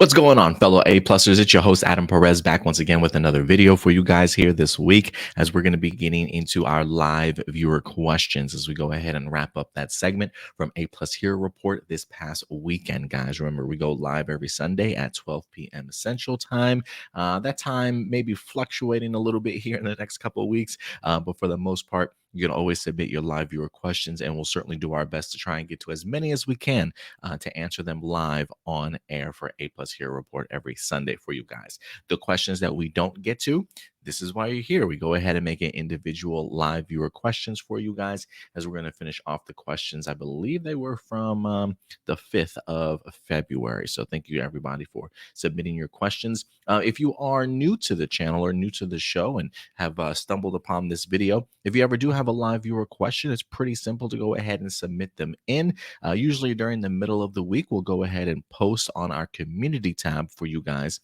What's going on, fellow A-plussers? It's your host, Adam Perez, back once again with another video for you guys here this week as we're going to be getting into our live viewer questions as we go ahead and wrap up that segment from A-Plus Hero Report this past weekend, guys. Remember, we go live every Sunday at 12 p.m. Central Time. That time may be fluctuating a little bit here in the next couple of weeks, but for the most part, you can always submit your live viewer questions, and we'll certainly do our best to try and get to as many as we can to answer them live on air for A-Plus Hero Report every Sunday for you guys. The questions that we don't get to, this is why you're here. We go ahead and make an individual live viewer questions for you guys as we're going to finish off the questions. I believe they were from the 5th of February. So thank you, everybody, for submitting your questions. If you are new to the channel or new to the show and have stumbled upon this video, if you ever do have a live viewer question, it's pretty simple to go ahead and submit them in. Usually during the middle of the week, we'll go ahead and post on our community tab for you guys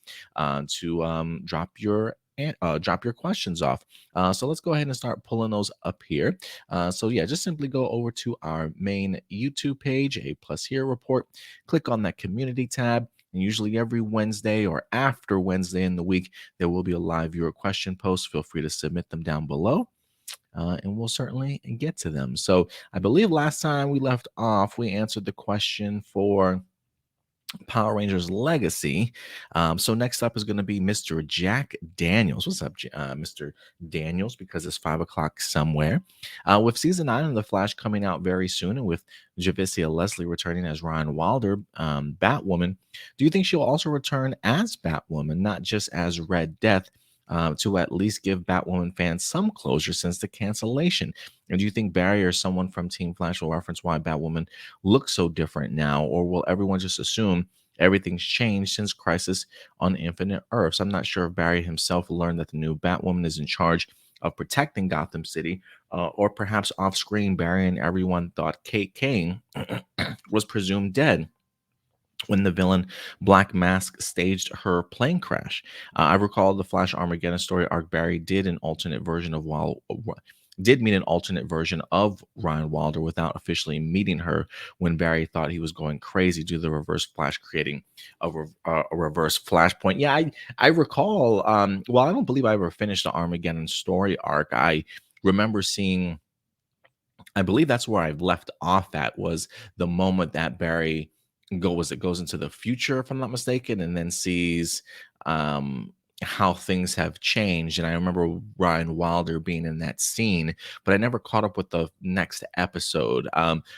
to drop your questions off. So let's go ahead and start pulling those up here. So yeah, just simply go over to our main YouTube page, A-Plus Hero Report, click on that community tab. And usually every Wednesday or after Wednesday in the week, there will be a live viewer question post. Feel free to submit them down below. And we'll certainly get to them. So I believe last time we left off, we answered the question for Power Rangers Legacy. So next up is going to be Mr. Jack Daniels. What's up, Mr. Daniels? Because it's 5 o'clock somewhere. With season 9 of The Flash coming out very soon, and with Javicia Leslie returning as Ryan Wilder, Batwoman, do you think she'll also return as Batwoman, not just as Red Death? To at least give Batwoman fans some closure since the cancellation. And do you think Barry or someone from Team Flash will reference why Batwoman looks so different now, or will everyone just assume everything's changed since Crisis on Infinite Earths? I'm not sure if Barry himself learned that the new Batwoman is in charge of protecting Gotham City, or perhaps off-screen Barry and everyone thought Kate Kane was presumed dead when the villain Black Mask staged her plane crash. I recall the Flash Armageddon story arc. Barry did meet an alternate version of Ryan Wilder without officially meeting her when Barry thought he was going crazy due to the Reverse Flash creating a reverse Flashpoint. Yeah, I recall. Well, I don't believe I ever finished the Armageddon story arc. I remember seeing. I believe that's where I left off at, was the moment that Barry goes into the future, if I'm not mistaken, and then sees how things have changed. And I remember Ryan Wilder being in that scene, but I never caught up with the next episode.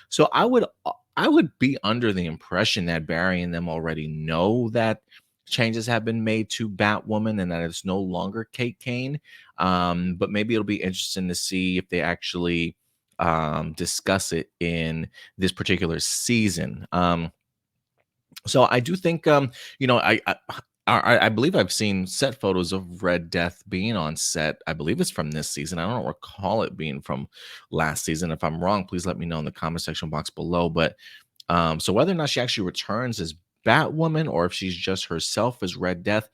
So I would be under the impression that Barry and them already know that changes have been made to Batwoman and that it's no longer Kate Kane. But maybe it'll be interesting to see if they actually discuss it in this particular season. So I do think, I believe I've seen set photos of Red Death being on set. I believe it's from this season. I don't recall it being from last season. If I'm wrong, please let me know in the comment section box below. But so whether or not she actually returns as Batwoman or if she's just herself as Red Death,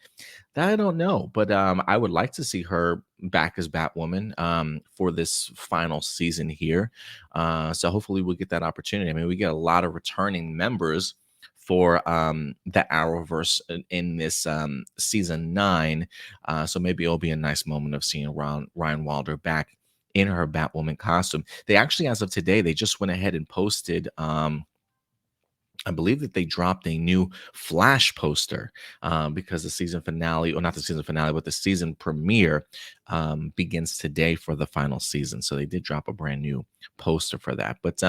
that I don't know. But I would like to see her back as Batwoman for this final season here. So hopefully we'll get that opportunity. I mean, we get a lot of returning members for the Arrowverse in this season 9. So maybe it'll be a nice moment of seeing Ryan Wilder back in her Batwoman costume. They actually, as of today, they just went ahead and posted I believe that they dropped a new Flash poster because the season finale, or not the season finale, but the season premiere begins today for the final season. So they did drop a brand new poster for that. But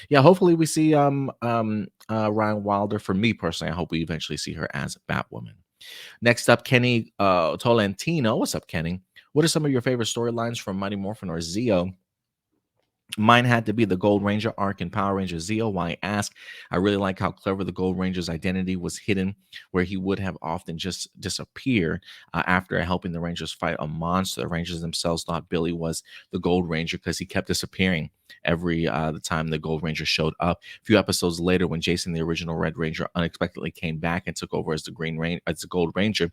yeah, hopefully we see Ryan Wilder. For me personally, I hope we eventually see her as Batwoman. Next up, Kenny Tolentino. What's up, Kenny? What are some of your favorite storylines from Mighty Morphin or Zeo? Mine had to be the Gold Ranger arc in Power Rangers Zeo. Why ask? I really like how clever the Gold Ranger's identity was hidden, where he would have often just disappeared after helping the Rangers fight a monster. The Rangers themselves thought Billy was the Gold Ranger because he kept disappearing every the time the Gold Ranger showed up. A few episodes later, when Jason, the original Red Ranger, unexpectedly came back and took over as the Gold Ranger,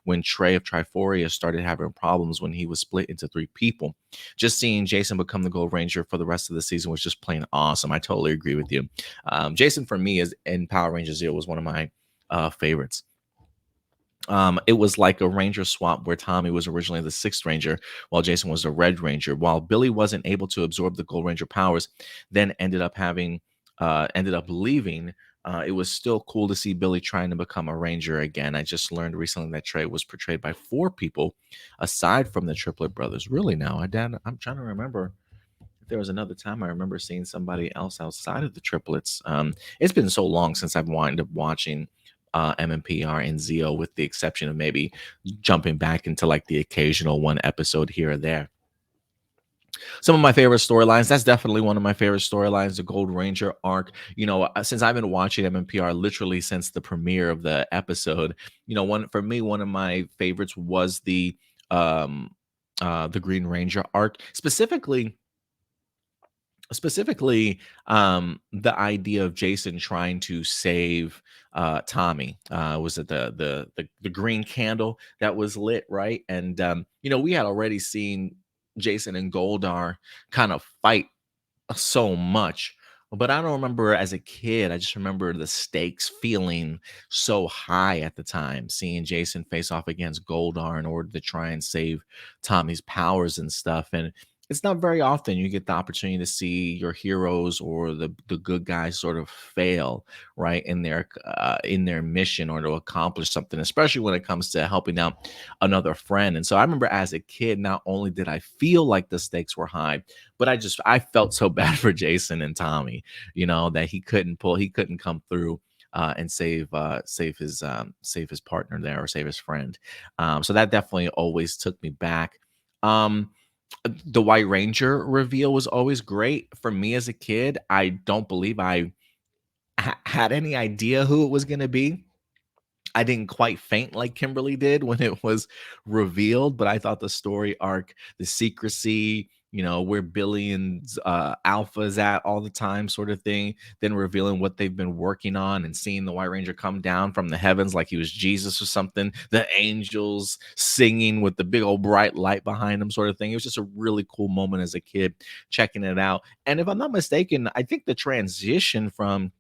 when Trey of Triforia started having problems when he was split into 3 people. Just seeing Jason become the Gold Ranger for the rest of the season was just plain awesome. I totally agree with you. Jason, for me, is in Power Rangers Zero, was one of my favorites. It was like a ranger swap where Tommy was originally the sixth ranger while Jason was the red ranger. While Billy wasn't able to absorb the gold ranger powers, then ended up leaving. It was still cool to see Billy trying to become a ranger again. I just learned recently that Trey was portrayed by four people aside from the triplet brothers. Really now, I'm trying to remember if there was another time I remember seeing somebody else outside of the triplets. It's been so long since I've wound up watching MMPR and Zio, with the exception of maybe jumping back into like the occasional one episode here or there. Some of my favorite storylines. That's definitely one of my favorite storylines, the Gold Ranger arc. Since I've been watching MMPR literally since the premiere of the episode, one for me, one of my favorites was um the Green Ranger arc, specifically the idea of Jason trying to save Tommy. Was it the green candle that was lit, right? And we had already seen Jason and Goldar kind of fight so much. But I don't remember as a kid. I just remember the stakes feeling so high at the time, seeing Jason face off against Goldar in order to try and save Tommy's powers and stuff. And it's not very often you get the opportunity to see your heroes or the good guys sort of fail, right, in their mission or to accomplish something, especially when it comes to helping out another friend. And so I remember as a kid, not only did I feel like the stakes were high, but I felt so bad for Jason and Tommy, that he couldn't come through and save his partner there or save his friend. So that definitely always took me back. Um, the White Ranger reveal was always great for me as a kid. I don't believe I had any idea who it was going to be. I didn't quite faint like Kimberly did when it was revealed, but I thought the story arc, the secrecy, where Billy and Alpha's at all the time, sort of thing, then revealing what they've been working on and seeing the White Ranger come down from the heavens like he was Jesus or something, the angels singing with the big old bright light behind him, sort of thing. It was just a really cool moment as a kid checking it out. And if I'm not mistaken, I think the transition from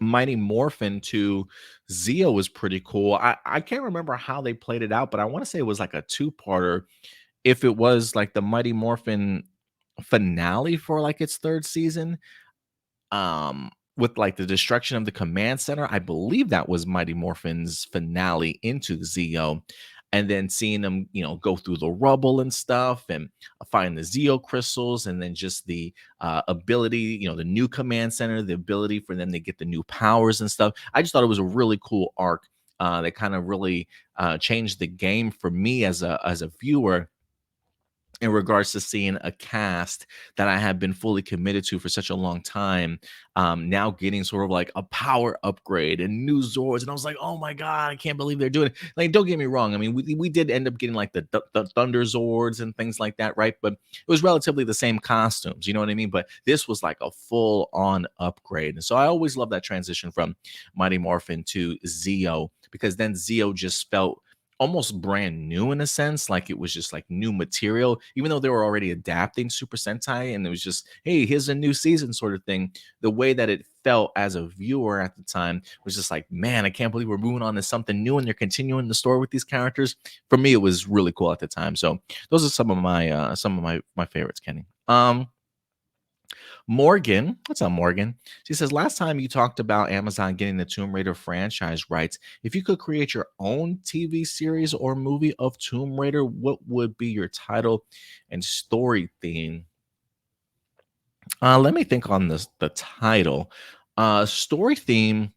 Mighty Morphin to Zeo was pretty cool. I can't remember how they played it out, but I want to say it was like a two-parter. If it was like the Mighty Morphin finale for like its third season, with like the destruction of the command center, I believe that was Mighty Morphin's finale into the Zeo. And then seeing them, go through the rubble and stuff and find the Zeo crystals, and then just the ability, the new command center, the ability for them to get the new powers and stuff. I just thought it was a really cool arc that kind of really changed the game for me as a viewer, in regards to seeing a cast that I have been fully committed to for such a long time, now getting sort of like a power upgrade and new Zords. And I was like, oh my God, I can't believe they're doing it. Like, don't get me wrong. I mean, we did end up getting like the Thunder Zords and things like that, right? But it was relatively the same costumes, you know what I mean? But this was like a full on upgrade. And so I always love that transition from Mighty Morphin to Zeo, because then Zeo just felt almost brand new in a sense, like it was just like new material, even though they were already adapting Super Sentai and it was just, hey, here's a new season sort of thing. The way that it felt as a viewer at the time was just like, man, I can't believe we're moving on to something new and they're continuing the story with these characters. For me, it was really cool at the time. So those are some of my favorites, Kenny. Morgan, what's up, Morgan? She says, last time you talked about Amazon getting the Tomb Raider franchise rights. If you could create your own TV series or movie of Tomb Raider, what would be your title and story theme? Let me think on the title. Story theme.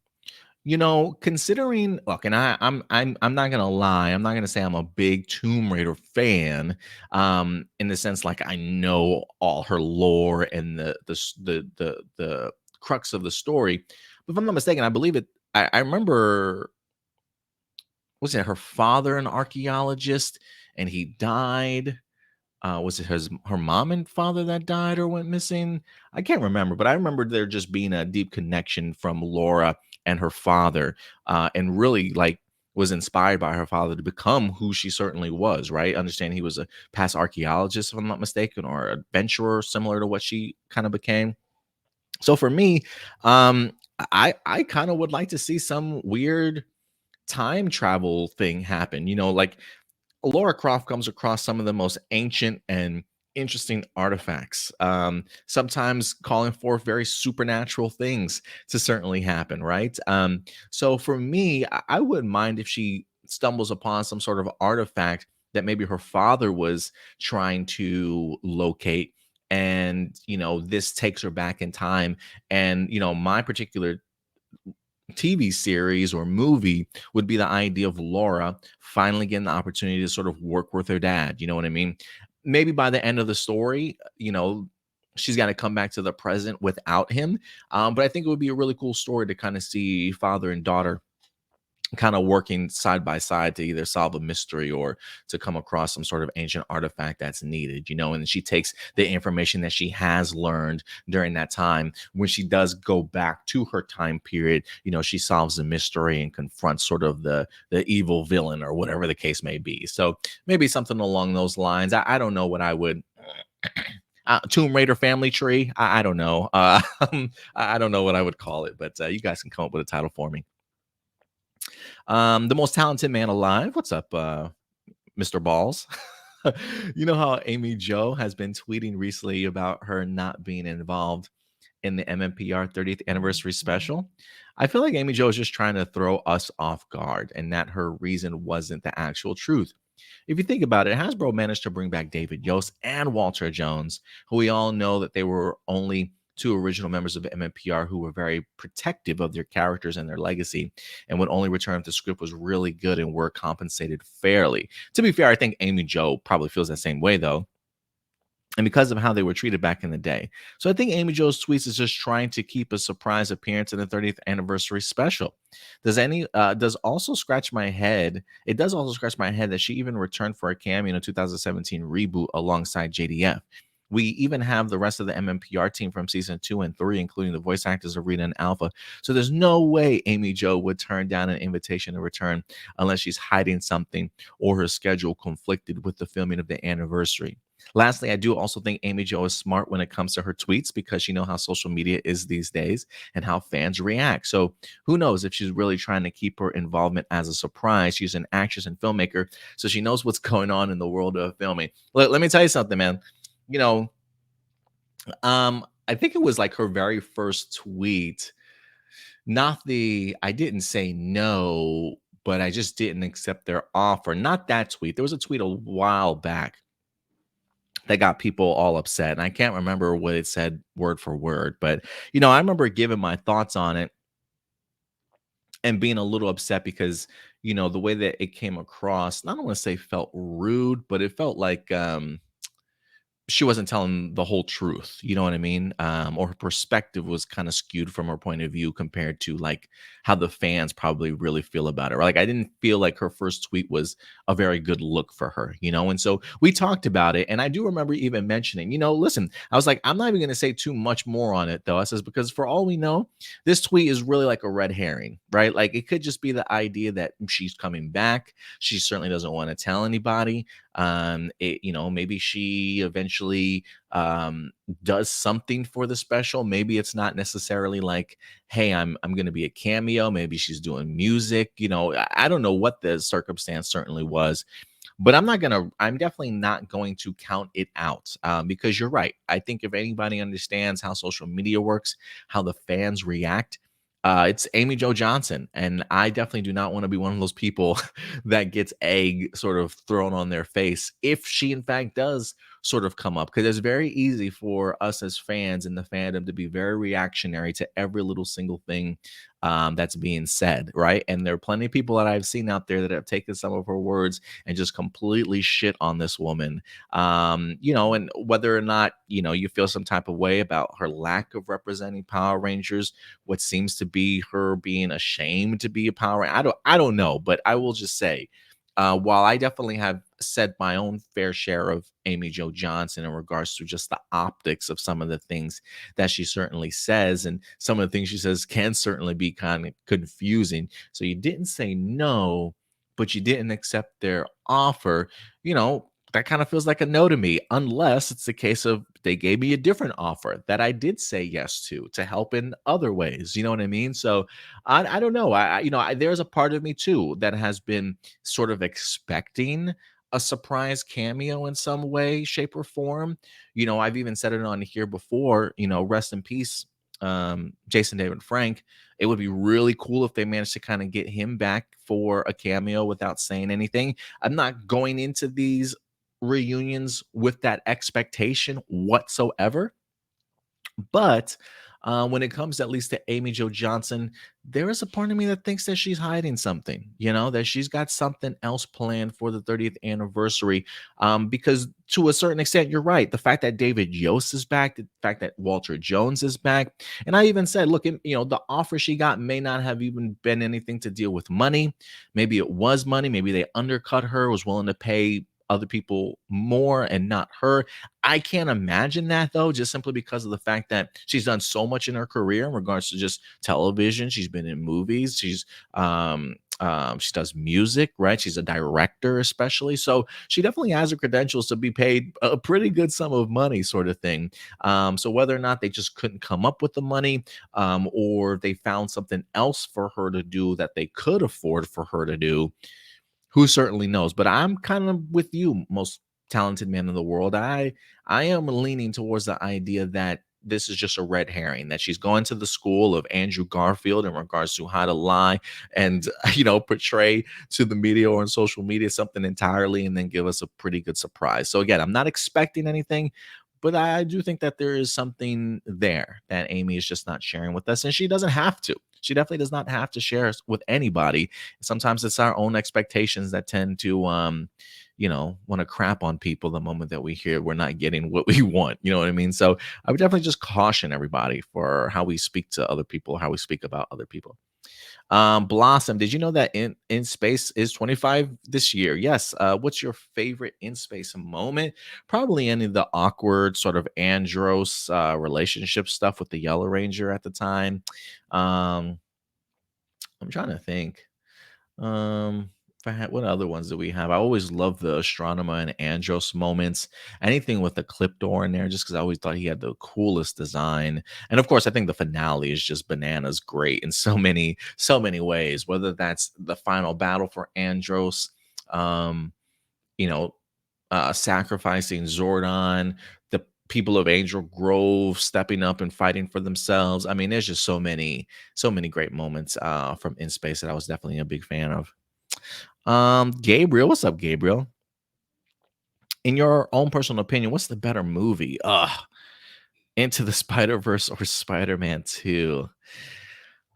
Considering, look, and I'm not gonna lie, I'm not gonna say I'm a big Tomb Raider fan, in the sense like I know all her lore and the crux of the story. But if I'm not mistaken, I believe it. I remember, was it her father an archaeologist and he died? Was it her mom and father that died or went missing? I can't remember, but I remember there just being a deep connection from Laura and her father, and really like was inspired by her father to become who she certainly was. Right? Understand he was a past archaeologist, if I'm not mistaken, or adventurer, similar to what she kind of became. So for me, I kind of would like to see some weird time travel thing happen. Like Laura Croft comes across some of the most ancient and interesting artifacts, sometimes calling forth very supernatural things to certainly happen, right? So for me, I wouldn't mind if she stumbles upon some sort of artifact that maybe her father was trying to locate. And, this takes her back in time. And, my particular TV series or movie would be the idea of Laura finally getting the opportunity to sort of work with her dad. You know what I mean? Maybe by the end of the story, she's got to come back to the present without him. But I think it would be a really cool story to kind of see father and daughter kind of working side by side to either solve a mystery or to come across some sort of ancient artifact that's needed, and she takes the information that she has learned during that time. When she does go back to her time period, she solves the mystery and confronts sort of the evil villain or whatever the case may be. So maybe something along those lines. I don't know what I would Tomb Raider family tree. I don't know. I don't know what I would call it, but you guys can come up with a title for me. The most talented man alive. What's up, Mr. Balls? You know how Amy Joe has been tweeting recently about her not being involved in the MMPR 30th anniversary special? I feel like Amy Joe is just trying to throw us off guard and that her reason wasn't the actual truth. If you think about it, Hasbro managed to bring back David Yost and Walter Jones, who we all know that they were only two original members of MMPR who were very protective of their characters and their legacy and would only return if the script was really good and were compensated fairly. To be fair, I think Amy Jo probably feels that same way, though, and because of how they were treated back in the day. So I think Amy Jo's tweets is just trying to keep a surprise appearance in the 30th anniversary special. Does also scratch my head. It does also scratch my head that she even returned for a cameo in a 2017 reboot alongside JDF. We even have the rest of the MMPR team from season 2 and 3, including the voice actors of Rita and Alpha. So there's no way Amy Jo would turn down an invitation to return unless she's hiding something or her schedule conflicted with the filming of the anniversary. Lastly, I do also think Amy Jo is smart when it comes to her tweets because you know how social media is these days and how fans react. So who knows if she's really trying to keep her involvement as a surprise. She's an actress and filmmaker, so she knows what's going on in the world of filming. Let me tell you something, man. You know, I think it was like her very first tweet, not the I didn't say no, but I just didn't accept their offer. Not that tweet. There was a tweet a while back that got people all upset. And I can't remember what it said word for word, but I remember giving my thoughts on it and being a little upset because the way that it came across, I don't want to say felt rude, but it felt like she wasn't telling the whole truth, you know what I mean? Or her perspective was kind of skewed from her point of view compared to like how the fans probably really feel about it. Or like I didn't feel like her first tweet was a very good look for her, And so we talked about it, and I do remember even mentioning, listen, I was like, I'm not even going to say too much more on it though. I says because for all we know, this tweet is really like a red herring, right? Like it could just be the idea that she's coming back. She certainly doesn't want to tell anybody. Maybe she eventually does something for the special. Maybe it's not necessarily like, hey, I'm going to be a cameo. Maybe she's doing music. I don't know what the circumstance certainly was, but I'm definitely not going to count it out, because you're right. I think if anybody understands how social media works, how the fans react, it's Amy Jo Johnson. And I definitely do not want to be one of those people that gets egg sort of thrown on their face if she, in fact, does sort of come up. Because it's very easy for us as fans in the fandom to be very reactionary to every little single thing that's being said, right? And there are plenty of people that I've seen out there that have taken some of her words and just completely shit on this woman. And whether or not, you feel some type of way about her lack of representing Power Rangers, what seems to be her being ashamed to be a Power Ranger. I don't know, but I will just say, while I definitely have said my own fair share of Amy Jo Johnson in regards to just the optics of some of the things that she certainly says, and some of the things she says can certainly be kind of confusing. So you didn't say no, but you didn't accept their offer. That kind of feels like a no to me, unless it's the case of they gave me a different offer that I did say yes to help in other ways. You know what I mean? So I don't know. There's a part of me too that has been sort of expecting a surprise cameo in some way, shape, or form. I've even said it on here before. Rest in peace, Jason David Frank. It would be really cool if they managed to kind of get him back for a cameo without saying anything. I'm not going into these reunions with that expectation whatsoever. But when it comes at least to Amy Jo Johnson, there is a part of me that thinks that she's hiding something, that she's got something else planned for the 30th anniversary. Because to a certain extent, you're right. The fact that David Yost is back, the fact that Walter Jones is back. And I even said, look, the offer she got may not have even been anything to deal with money. Maybe it was money. Maybe they undercut her, was willing to pay other people more and not her. I can't imagine that though, just simply because of the fact that she's done so much in her career in regards to just television. She's been in movies. She does music, right? She's a director, especially. So she definitely has the credentials to be paid a pretty good sum of money, sort of thing. So whether or not they just couldn't come up with the money, or they found something else for her to do that they could afford for her to do, who certainly knows? But I'm kind of with you, most talented man in the world. I am leaning towards the idea that this is just a red herring, that she's going to the school of Andrew Garfield in regards to how to lie and portray to the media or on social media something entirely and then give us a pretty good surprise. So again, I'm not expecting anything, but I do think that there is something there that Amy is just not sharing with us, and she doesn't have to. She definitely does not have to share with anybody. Sometimes it's our own expectations that tend to want to crap on people the moment that we hear we're not getting what we want. You know what I mean? So I would definitely just caution everybody for how we speak to other people, how we speak about other people. Blossom, did you know that in space is 25 this year? Yes. What's your favorite in space moment? Probably any of the awkward sort of Andros relationship stuff with the Yellow Ranger at the time. Um, I'm trying to think. If I had, what other ones do we have? I always love the Astronomer and Andros moments. Anything with the clip door in there, just because I always thought he had the coolest design. And of course, I think the finale is just bananas great in so many ways. Whether that's the final battle for Andros, um, you know, sacrificing Zordon, the people of Angel Grove stepping up and fighting for themselves. I mean, there's just so many great moments from In Space that I was definitely a big fan of. Gabriel, what's up, Gabriel? In your own personal opinion, what's the better movie? Into the Spider Verse or Spider Man 2?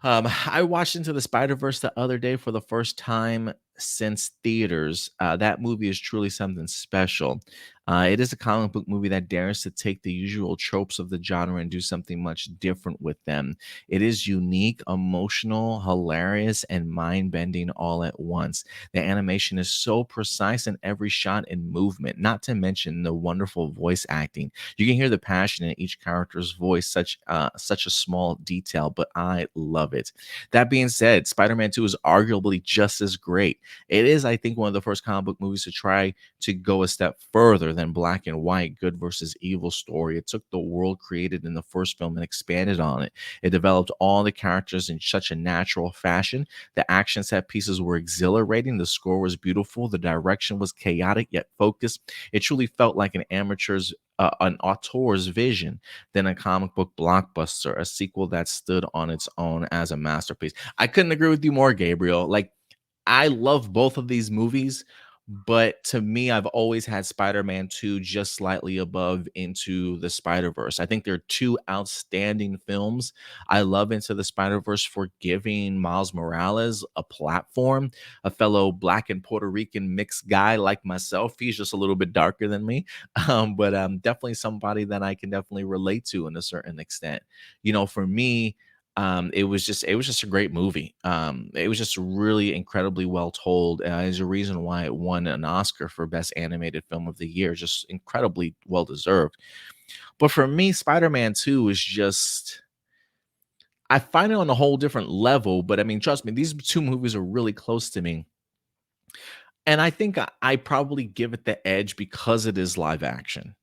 I watched Into the Spider Verse the other day for the first time since theaters. That movie is truly something special. It is a comic book movie that dares to take the usual tropes of the genre and do something much different with them. It is unique, emotional, hilarious, and mind bending all at once. The animation is so precise in every shot and movement, not to mention the wonderful voice acting. You can hear the passion in each character's voice, such a small detail, but I love it. That being said, Spider-Man 2 is arguably just as great. It is, I think, one of the first comic book movies to try to go a step further than black and white, good versus evil story. It took the world created in the first film and expanded on it. It developed all the characters in such a natural fashion. The action set pieces were exhilarating. The score was beautiful. The direction was chaotic yet focused. It truly felt like an auteur's vision than a comic book blockbuster, a sequel that stood on its own as a masterpiece. I couldn't agree with you more, Gabriel. Like, I love both of these movies, but to me, I've always had Spider-Man 2 just slightly above Into the Spider-Verse. I think they're two outstanding films. I love Into the Spider-Verse for giving Miles Morales a platform, a fellow Black and Puerto Rican mixed guy like myself. He's just a little bit darker than me, but definitely somebody that I can definitely relate to in a certain extent. For me, it was just a great movie. It was just really incredibly well told. Is a reason why it won an Oscar for Best Animated Film of the Year. Just incredibly well deserved. But for me, Spider-Man 2 is just, I find it on a whole different level. But I mean, trust me, these two movies are really close to me. And I think I probably give it the edge because it is live action.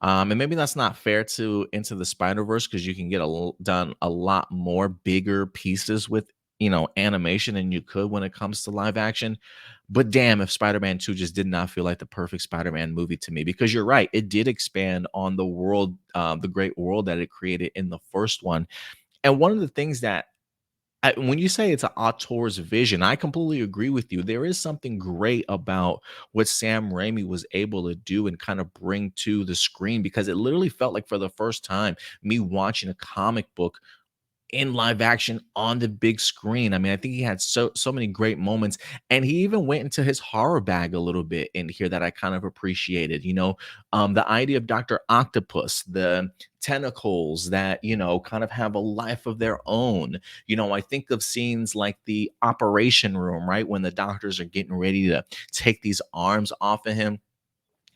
And maybe that's not fair to Into the Spider Verse because you can get done a lot more bigger pieces with animation than you could when it comes to live action. But damn, if Spider-Man 2 just did not feel like the perfect Spider-Man movie to me, because you're right, it did expand on the world, the great world that it created in the first one. And one of the things that when you say it's an auteur's vision, I completely agree with you. There is something great about what Sam Raimi was able to do and kind of bring to the screen because it literally felt like for the first time me watching a comic book in live action on the big screen. I mean, I think he had so many great moments, and he even went into his horror bag a little bit in here that I kind of appreciated. The idea of Doctor Octopus, the tentacles that kind of have a life of their own. I think of scenes like the operation room, right, when the doctors are getting ready to take these arms off of him.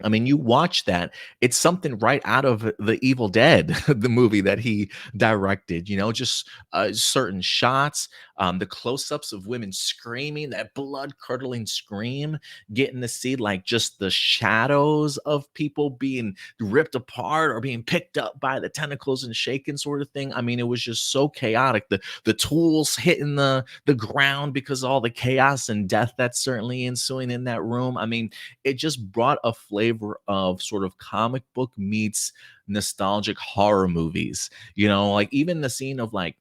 I mean, you watch that, it's something right out of The Evil Dead, the movie that he directed, just certain shots, the close ups of women screaming, that blood curdling scream, getting to see like just the shadows of people being ripped apart or being picked up by the tentacles and shaken, sort of thing. I mean, it was just so chaotic. The tools hitting the ground because of all the chaos and death that's certainly ensuing in that room. I mean, it just brought a flavor of sort of comic book meets nostalgic horror movies. Like even the scene of like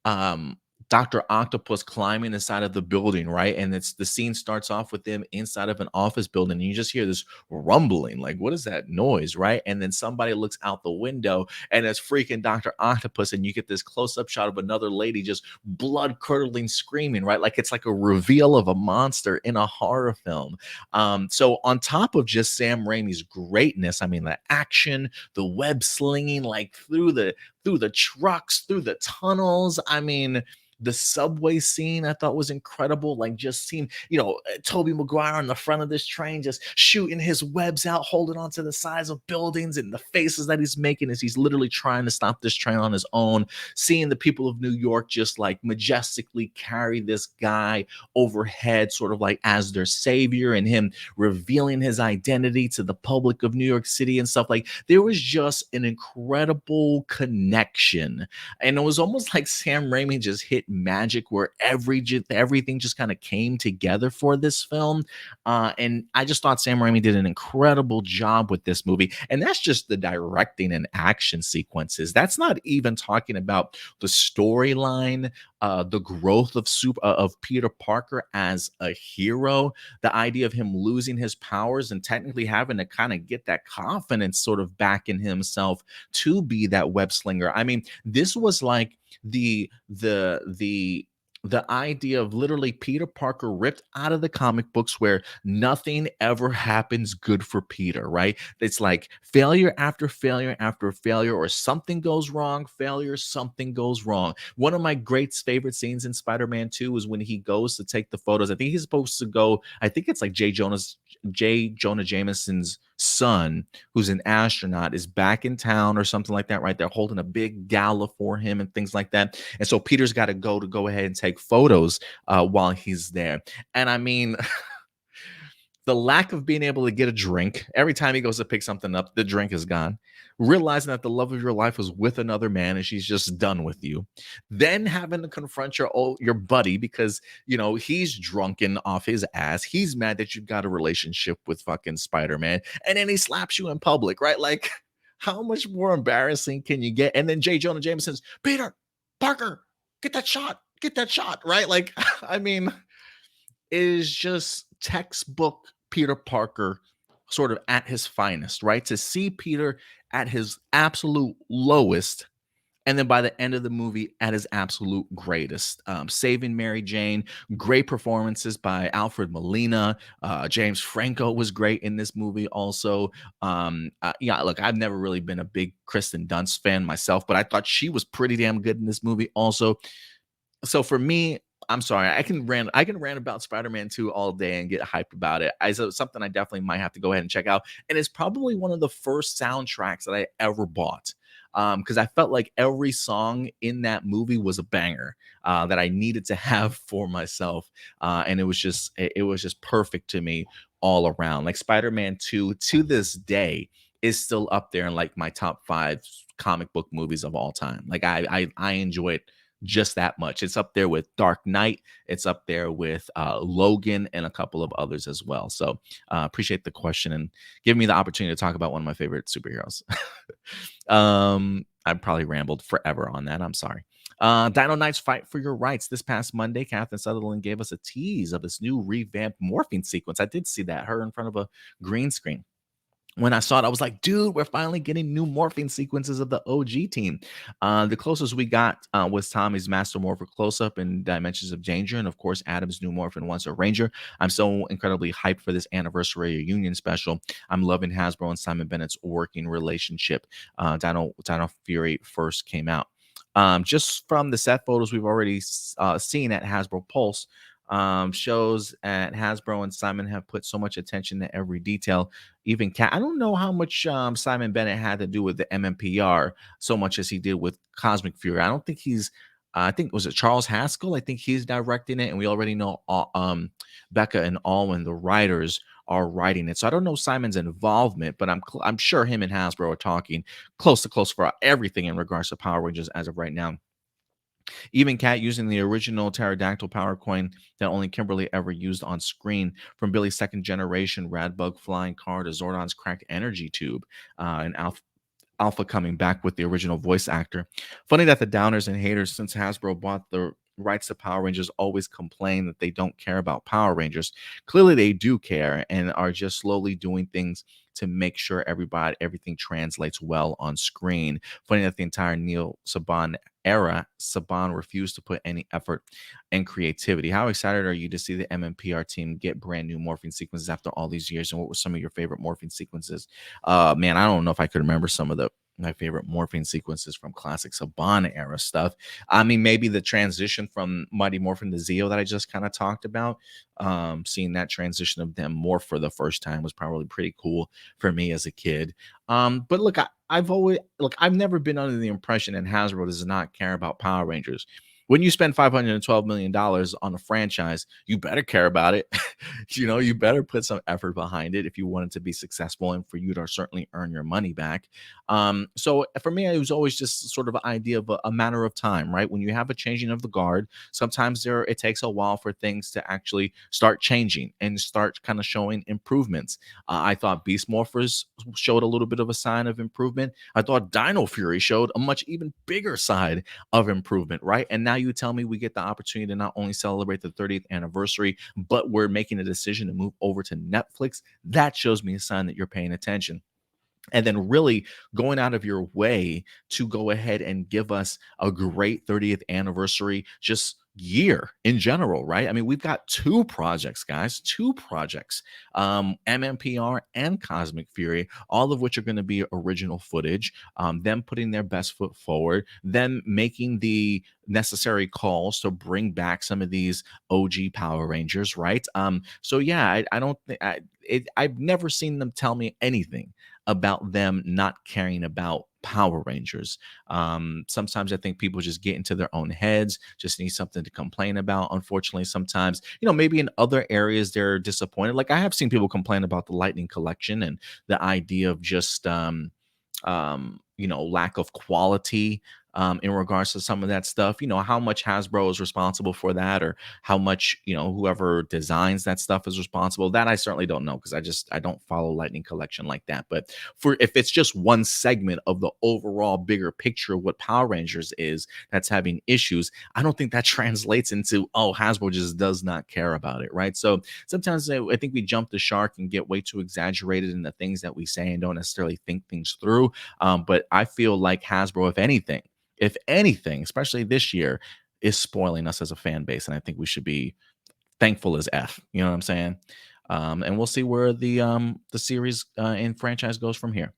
um Dr. Octopus climbing inside of the building, right? And it's the scene starts off with them inside of an office building, and you just hear this rumbling, like, what is that noise, right? And then somebody looks out the window and it's freaking Dr. Octopus, and you get this close-up shot of another lady just blood curdling screaming, right? Like it's like a reveal of a monster in a horror film. So on top of just Sam Raimi's greatness, I mean the action, the web slinging, like through the trucks, through the tunnels. I mean, the subway scene I thought was incredible. Like just seeing, Toby Maguire on the front of this train, just shooting his webs out, holding onto the sides of buildings and the faces that he's making as he's literally trying to stop this train on his own. Seeing the people of New York just like majestically carry this guy overhead, sort of like as their savior, and him revealing his identity to the public of New York City and stuff. Like there was just an incredible connection. And it was almost like Sam Raimi just hit magic where everything just kind of came together for this film. And I just thought Sam Raimi did an incredible job with this movie. And that's just the directing and action sequences. That's not even talking about the storyline, the growth of Peter Parker as a hero, the idea of him losing his powers and technically having to kind of get that confidence sort of back in himself to be that web slinger. I mean, this was like the idea of literally Peter Parker ripped out of the comic books where nothing ever happens good for Peter, right? It's like failure after failure after failure, or something goes wrong, failure, something goes wrong. One of my great favorite scenes in Spider-Man 2 is when he goes to take the photos. I think he's supposed to go, I think it's like J. Jonah Jameson's son, who's an astronaut, is back in town or something like that, right? They're holding a big gala for him and things like that. And so Peter's got to go ahead and take photos while he's there. And I mean, the lack of being able to get a drink every time he goes to pick something up, the drink is gone. Realizing that the love of your life was with another man and she's just done with you. Then having to confront your buddy because he's drunken off his ass. He's mad that you've got a relationship with fucking Spider-Man, and then he slaps you in public, right? Like, how much more embarrassing can you get? And then J. Jonah Jameson's Peter Parker, get that shot, right? Like, I mean, it is just textbook Peter Parker sort of at his finest, right? To see Peter at his absolute lowest, and then by the end of the movie at his absolute greatest. Saving Mary Jane, great performances by Alfred Molina. James Franco was great in this movie also. Yeah, look, I've never really been a big Kristen Dunst fan myself, but I thought she was pretty damn good in this movie also. So for me, I'm sorry, I can rant about Spider-Man 2 all day and get hyped about it. So something I definitely might have to go ahead and check out. And it's probably one of the first soundtracks that I ever bought. Because I felt like every song in that movie was a banger that I needed to have for myself. And it was just perfect to me all around. Like Spider-Man 2 to this day is still up there in like my top 5 comic book movies of all time. Like I enjoy it just that much. It's up there with Dark Knight. It's up there with Logan and a couple of others as well. So appreciate the question and give me the opportunity to talk about one of my favorite superheroes. I probably rambled forever on that. I'm sorry. Dino Knights Fight for Your Rights. This past Monday, Catherine Sutherland gave us a tease of this new revamped morphing sequence. I did see that, her in front of a green screen. When I saw it, I was like, dude, we're finally getting new morphing sequences of the OG team. The closest we got was Tommy's Master Morpher close up in Dimensions of Danger, and of course, Adam's new Morphin Once a Ranger. I'm so incredibly hyped for this anniversary reunion special. I'm loving Hasbro and Simon Bennett's working relationship. Dino Fury first came out. Just from the set photos we've already seen at Hasbro Pulse, shows at Hasbro and Simon have put so much attention to every detail. Even I don't know how much Simon Bennett had to do with the MMPR so much as he did with Cosmic Fury. I don't think he's. I think was it Charles Haskell. I think he's directing it, and we already know Becca and Alwyn, the writers, are writing it. So I don't know Simon's involvement, but I'm sure him and Hasbro are talking close to close for everything in regards to Power Rangers as of right now. Even Cat using the original pterodactyl power coin that only Kimberly ever used on screen, from Billy's second generation Radbug flying car to Zordon's cracked energy tube, and Alpha coming back with the original voice actor. Funny that the downers and haters, since Hasbro bought the rights to Power Rangers, always complain that they don't care about Power Rangers. Clearly, they do care and are just slowly doing things to make sure everything translates well on screen. Funny that the entire Neil Saban era, Saban refused to put any effort and creativity. How excited are you to see the MMPR team get brand new morphing sequences after all these years? And what were some of your favorite morphing sequences? Man, I don't know if I could remember some of my favorite morphing sequences from classic Saban era stuff. I mean, maybe the transition from Mighty Morphin to Zeo that I just kind of talked about. Seeing that transition of them morph for the first time was probably pretty cool for me as a kid. But look, I've never been under the impression that Hasbro does not care about Power Rangers. When you spend $512 million on a franchise, you better care about it. You better put some effort behind it if you want it to be successful and for you to certainly earn your money back. So for me, it was always just sort of an idea of a matter of time, right? When you have a changing of the guard, sometimes it takes a while for things to actually start changing and start kind of showing improvements. I thought Beast Morphers showed a little bit of a sign of improvement. I thought Dino Fury showed a much even bigger side of improvement, right? And now you tell me we get the opportunity to not only celebrate the 30th anniversary, but we're making a decision to move over to Netflix. That shows me a sign that you're paying attention, and then really going out of your way to go ahead and give us a great 30th anniversary just year in general, right? I mean, we've got two projects, guys, two projects, MMPR and Cosmic Fury, all of which are going to be original footage, them putting their best foot forward, them making the necessary calls to bring back some of these OG Power Rangers, right? So yeah, I don't think I've never seen them tell me anything about them not caring about Power Rangers. Sometimes I think people just get into their own heads, just need something to complain about. Unfortunately, sometimes, maybe in other areas they're disappointed. Like I have seen people complain about the Lightning Collection and the idea of just lack of quality in regards to some of that stuff. How much Hasbro is responsible for that, or how much whoever designs that stuff is responsible. That I certainly don't know, because I don't follow Lightning Collection like that. But for if it's just one segment of the overall bigger picture of what Power Rangers is that's having issues, I don't think that translates into, oh, Hasbro just does not care about it, right? So sometimes I think we jump the shark and get way too exaggerated in the things that we say and don't necessarily think things through. But I feel like Hasbro, if anything, especially this year, is spoiling us as a fan base, and I think we should be thankful as F. You know what I'm saying? And we'll see where the series and franchise goes from here.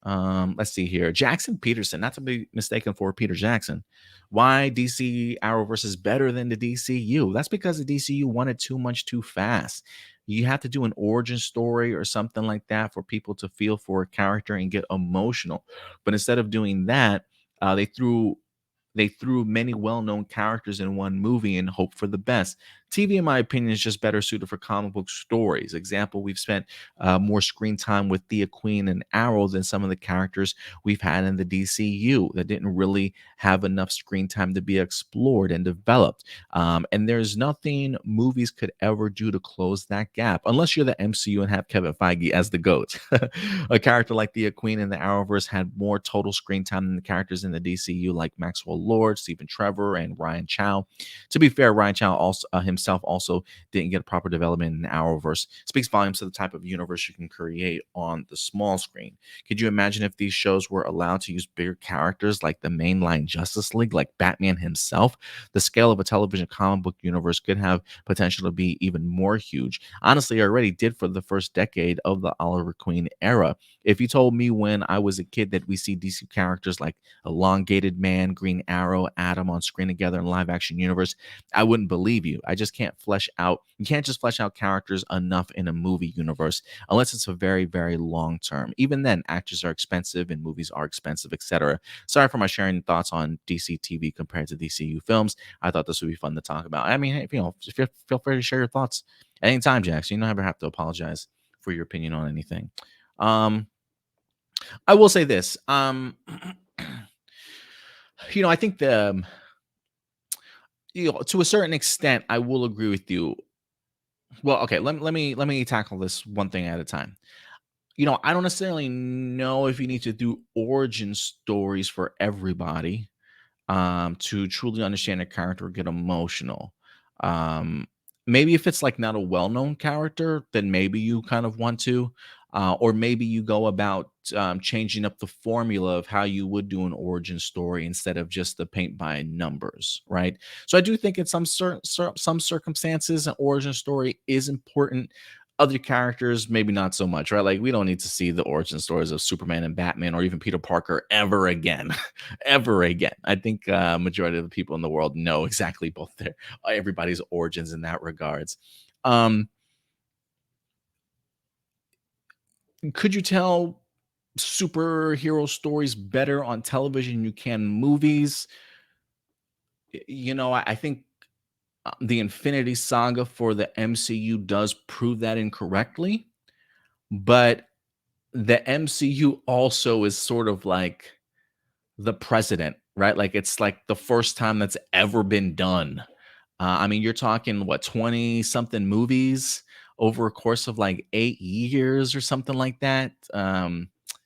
Let's see here. Jackson Peterson, not to be mistaken for Peter Jackson. Why DC Arrowverse is better than the DCU? That's because the DCU wanted too much too fast. You have to do an origin story or something like that for people to feel for a character and get emotional. But instead of doing that, they threw many well-known characters in one movie and hope for the best. TV, in my opinion, is just better suited for comic book stories. Example, we've spent more screen time with Thea Queen and Arrow than some of the characters we've had in the DCU that didn't really have enough screen time to be explored and developed. And there's nothing movies could ever do to close that gap, unless you're the MCU and have Kevin Feige as the GOAT. A character like Thea Queen in the Arrowverse had more total screen time than the characters in the DCU, like Maxwell Lord, Stephen Trevor, and Ryan Chow. To be fair, Ryan Chow also himself also didn't get proper development in the Arrowverse. Speaks volumes to the type of universe you can create on the small screen. Could you imagine if these shows were allowed to use bigger characters like the mainline Justice League, like Batman himself? The scale of a television comic book universe could have potential to be even more huge. Honestly, it already did for the first decade of the Oliver Queen era. If you told me when I was a kid that we see DC characters like Elongated Man, Green Arrow, Atom on screen together in live action universe, I wouldn't believe you. I just can't flesh out, you can't just flesh out characters enough in a movie universe unless it's a very, very long term. Even then, actors are expensive and movies are expensive, etc. Sorry for my sharing thoughts on DC TV compared to DCU films. I thought this would be fun to talk about. I mean, hey, feel free to share your thoughts anytime, Jax. You never have to apologize for your opinion on anything. Um, I will say this. I think to a certain extent, I will agree with you. Well, okay, let me tackle this one thing at a time. I don't necessarily know if you need to do origin stories for everybody to truly understand a character or get emotional. Um, Maybe if it's like not a well-known character, then maybe you kind of want to, or maybe you go about changing up the formula of how you would do an origin story instead of just the paint by numbers, right? So I do think in some circumstances, an origin story is important. Other characters, maybe not so much, right? Like we don't need to see the origin stories of Superman and Batman or even Peter Parker ever again. Ever again. I think majority of the people in the world know exactly both their everybody's origins in that regards. Um, could you tell superhero stories better on television than you can movies? I think the Infinity Saga for the MCU does prove that incorrectly, but the MCU also is sort of like the precedent, right? Like it's like the first time that's ever been done. I mean, you're talking what 20 something movies over a course of like 8 years or something like that.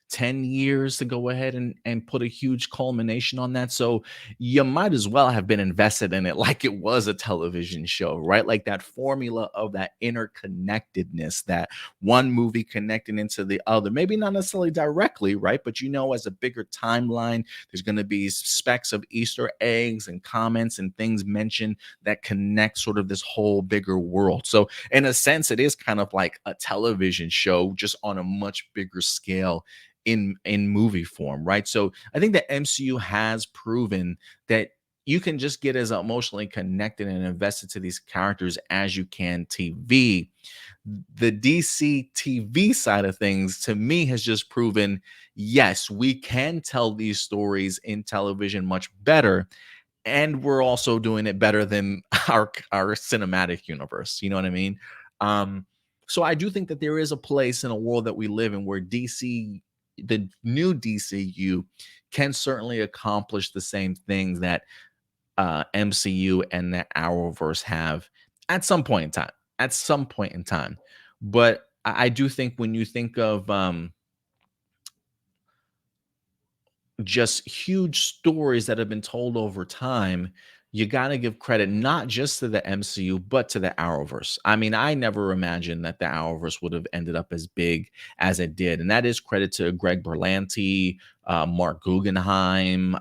10 years to go ahead and put a huge culmination on that. So you might as well have been invested in it like it was a television show, right? Like that formula of that interconnectedness, that one movie connecting into the other, maybe not necessarily directly, right? But as a bigger timeline, there's going to be specks of Easter eggs and comments and things mentioned that connect sort of this whole bigger world. So, in a sense, it is kind of like a television show, just on a much bigger scale in movie form, right? So, I think the MCU has proven that you can just get as emotionally connected and invested to these characters as you can TV. The DC TV side of things, to me, has just proven yes, we can tell these stories in television much better, and we're also doing it better than our cinematic universe. You know what I mean? Um, so I do think that there is a place in a world that we live in where the new DCU, can certainly accomplish the same things that MCU and the Arrowverse have at some point in time. At some point in time, but I do think when you think of just huge stories that have been told over time, you got to give credit not just to the MCU, but to the Arrowverse. I mean, I never imagined that the Arrowverse would have ended up as big as it did. And that is credit to Greg Berlanti, Mark Guggenheim,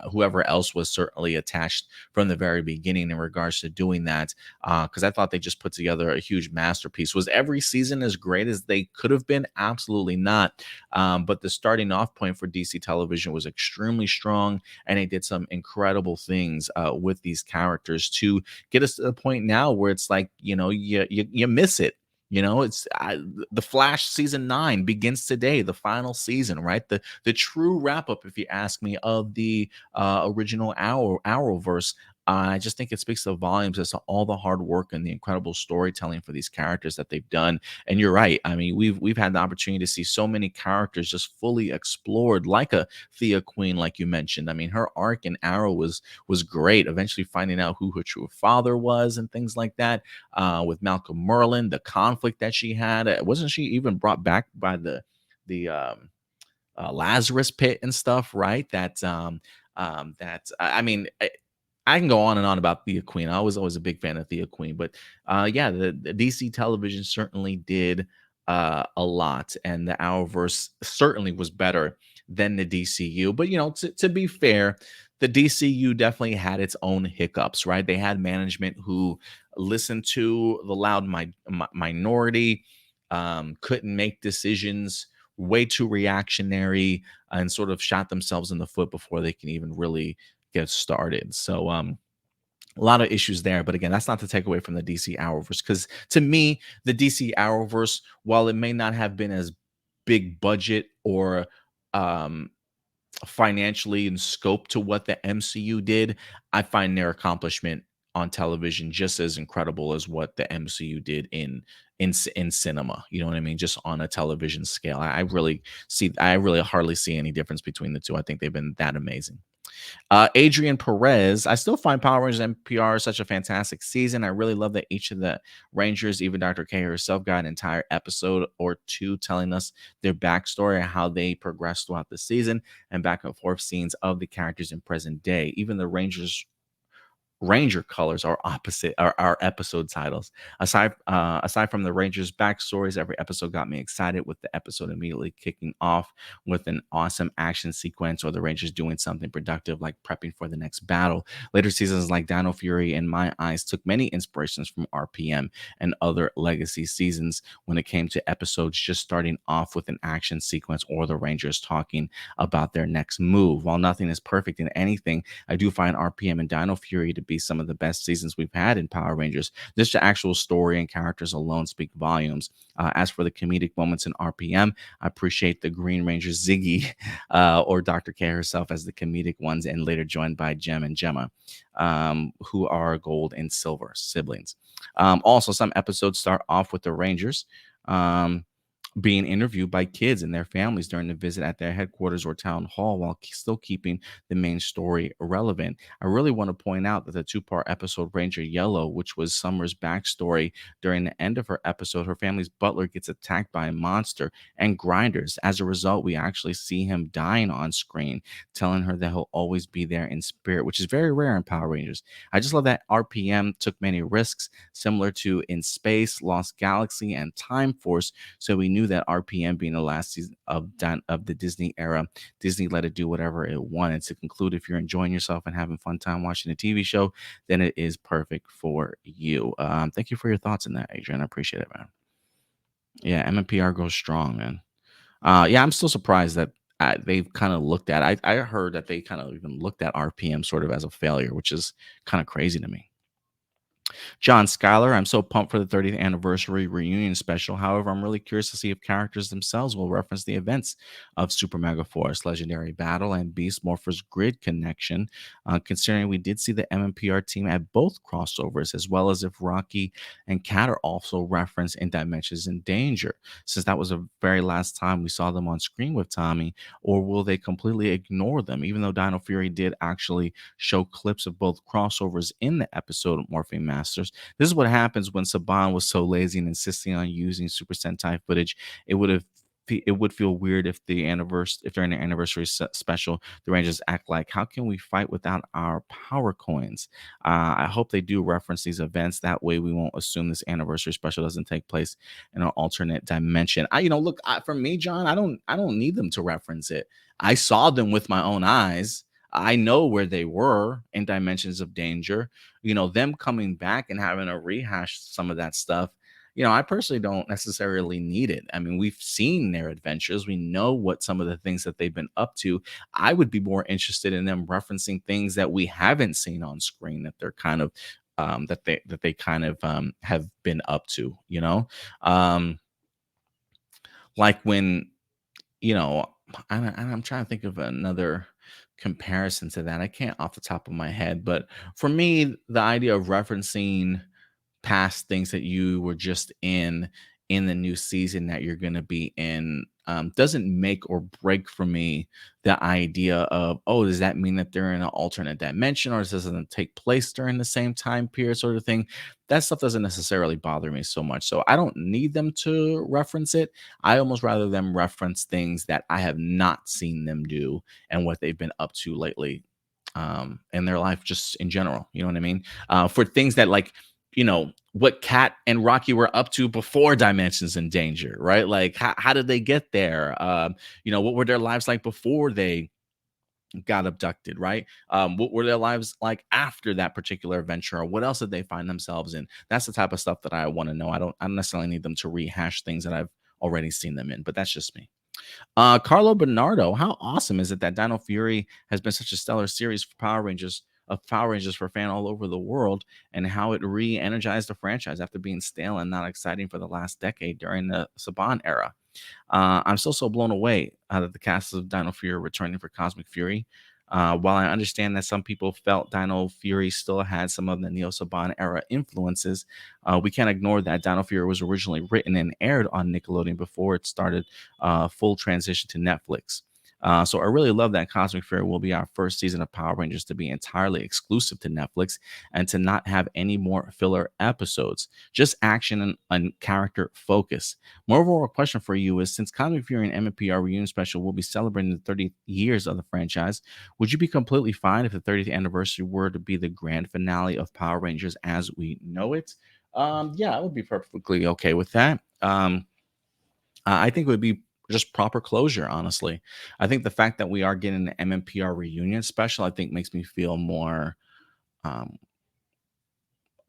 whoever else was certainly attached from the very beginning in regards to doing that. Because I thought they just put together a huge masterpiece. Was every season as great as they could have been? Absolutely not. But the starting off point for DC television was extremely strong, and it did some incredible things with these characters to get us to the point now where it's like, you miss it. The Flash season 9 begins today, the final season, right? The true wrap up, if you ask me, of the original Arrowverse. I just think it speaks the volumes as to all the hard work and the incredible storytelling for these characters that they've done. And you're right. I mean, we've had the opportunity to see so many characters just fully explored, like a Thea Queen, like you mentioned. I mean, her arc in Arrow was great. Eventually finding out who her true father was and things like that. With Malcolm Merlin, the conflict that she had, wasn't she even brought back by the Lazarus Pit and stuff, right? I mean, I can go on and on about Thea Queen. I was always a big fan of Thea Queen, but yeah, the DC television certainly did a lot, and the Arrowverse certainly was better than the DCU. But to be fair, the DCU definitely had its own hiccups, right? They had management who listened to the loud minority, couldn't make decisions, way too reactionary, and sort of shot themselves in the foot before they can even really get started. So a lot of issues there. But again, that's not to take away from the DC Arrowverse, because to me, the DC Arrowverse, while it may not have been as big budget or um financially in scope to what the MCU did, I find their accomplishment on television just as incredible as what the MCU did in cinema. You know what I mean? Just on a television scale. I really hardly see any difference between the two. I think they've been that amazing. Adrian Perez, I still find Power Rangers NPR such a fantastic season. I really love that each of the Rangers, even Dr. K herself, got an entire episode or two telling us their backstory and how they progressed throughout the season, and back and forth scenes of the characters in present day. Even the Rangers Ranger colors are opposite our episode titles. Aside from the Rangers backstories, every episode got me excited, with the episode immediately kicking off with an awesome action sequence or the Rangers doing something productive like prepping for the next battle. Later seasons like Dino Fury, in my eyes, took many inspirations from RPM and other legacy seasons when it came to episodes just starting off with an action sequence or the Rangers talking about their next move. While nothing is perfect in anything, I do find RPM and Dino Fury to be some of the best seasons we've had in Power Rangers. Just the actual story and characters alone speak volumes. As for the comedic moments in RPM, I appreciate the Green Ranger Ziggy or Dr. K herself as the comedic ones, and later joined by Jem and Gemma, who are gold and silver siblings. Also, some episodes start off with the Rangers. Being interviewed by kids and their families during the visit at their headquarters or town hall, while still keeping the main story relevant. I really want to point out that the two-part episode Ranger Yellow, which was Summer's backstory, during the end of her episode, her family's butler gets attacked by a monster and grinders. As a result, we actually see him dying on screen, telling her that he'll always be there in spirit, which is very rare in Power Rangers. I just love that RPM took many risks, similar to In Space, Lost Galaxy, and Time Force. So we knew that RPM being the last season of the Disney era, Disney let it do whatever it wanted. To conclude, if you're enjoying yourself and having fun time watching a TV show, then it is perfect for you. Thank you for your thoughts on that, Adrian. I appreciate it, man. Yeah, MMPR goes strong, man. Yeah, I'm still surprised that they've kind of looked at. I heard that they kind of even looked at RPM sort of as a failure, which is kind of crazy to me. John Schuyler, I'm so pumped for the 30th anniversary reunion special. However, I'm really curious to see if characters themselves will reference the events of Super Mega Force, Legendary Battle, and Beast Morpher's Grid connection, considering we did see the MMPR team at both crossovers, as well as if Rocky and Cat are also referenced in Dimensions in Danger, since that was the very last time we saw them on screen with Tommy, or will they completely ignore them, even though Dino Fury did actually show clips of both crossovers in the episode of Morphing Masters. This is what happens when Saban was so lazy and insisting on using Super Sentai footage. It would feel weird if during the anniversary special the Rangers act like, how can we fight without our power coins? I hope they do reference these events. That way we won't assume this anniversary special doesn't take place in an alternate dimension. Look, for me, John, I don't need them to reference it. I saw them with my own eyes. I know where they were in Dimensions of Danger. Them coming back and having to rehash some of that stuff. I personally don't necessarily need it. I mean, we've seen their adventures. We know what some of the things that they've been up to. I would be more interested in them referencing things that we haven't seen on screen that they're kind of that they kind of have been up to, um like when you know I'm trying to think of another comparison to that. I can't off the top of my head, but for me, the idea of referencing past things that you were just in the new season that you're going to be in doesn't make or break for me the idea of, oh, does that mean that they're in an alternate dimension, or does this doesn't take place during the same time period, sort of thing. That stuff doesn't necessarily bother me so much, so I don't need them to reference it. I almost rather them reference things that I have not seen them do and what they've been up to lately in their life, just in general. You know what I mean? For things that, like, what Kat and Rocky were up to before Dimensions in Danger, right? Like, how did they get there? What were their lives like before they got abducted, right? What were their lives like after that particular adventure, or what else did they find themselves in? That's the type of stuff that I want to know. I don't necessarily need them to rehash things that I've already seen them in, but that's just me. Carlo Bernardo, how awesome is it that Dino Fury has been such a stellar series for Power Rangers for fan all over the world, and how it re-energized the franchise after being stale and not exciting for the last decade during the Saban era. I'm still so blown away that the cast of Dino Fury are returning for Cosmic Fury. While I understand that some people felt Dino Fury still had some of the Neo Saban era influences, we can't ignore that Dino Fury was originally written and aired on Nickelodeon before it started full transition to Netflix. So I really love that Cosmic Fury will be our first season of Power Rangers to be entirely exclusive to Netflix and to not have any more filler episodes, just action and character focus. Moreover, a question for you is, since Cosmic Fury and MMPR reunion special will be celebrating the 30th years of the franchise, would you be completely fine if the 30th anniversary were to be the grand finale of Power Rangers as we know it? Yeah, I would be perfectly okay with that. I think it would be just proper closure, honestly. I think the fact that we are getting an MMPR reunion special, I think makes me feel more um,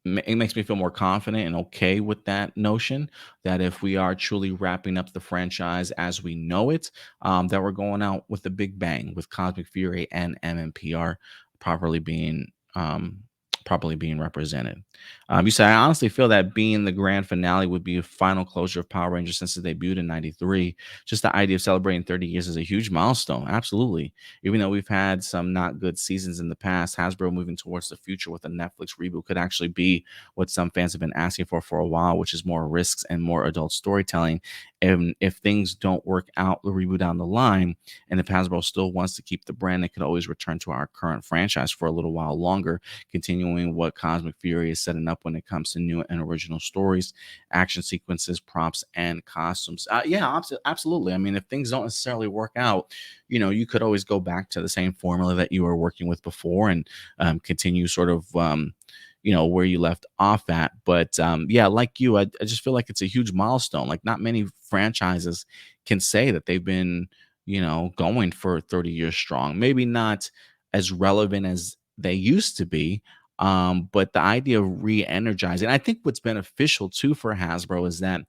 it makes me feel more confident and okay with that notion that if we are truly wrapping up the franchise as we know it, that we're going out with a big bang with Cosmic Fury and MMPR properly being um, properly being represented. You said, I honestly feel that being the grand finale would be a final closure of Power Rangers since it debuted in '93. Just the idea of celebrating 30 years is a huge milestone. Absolutely. Even though we've had some not good seasons in the past, Hasbro moving towards the future with a Netflix reboot could actually be what some fans have been asking for a while, which is more risks and more adult storytelling. And if things don't work out, the reboot down the line, and if Hasbro still wants to keep the brand, they could always return to our current franchise for a little while longer, continuing what Cosmic Fury is setting up when it comes to new and original stories, action sequences, props, and costumes. Yeah, absolutely. I mean, if things don't necessarily work out, you could always go back to the same formula that you were working with before and continue sort of where you left off at. But yeah, like you, I just feel like it's a huge milestone. Like, not many franchises can say that they've been going for 30 years strong. Maybe not as relevant as they used to be, but the idea of re-energizing, I think what's beneficial too for Hasbro is that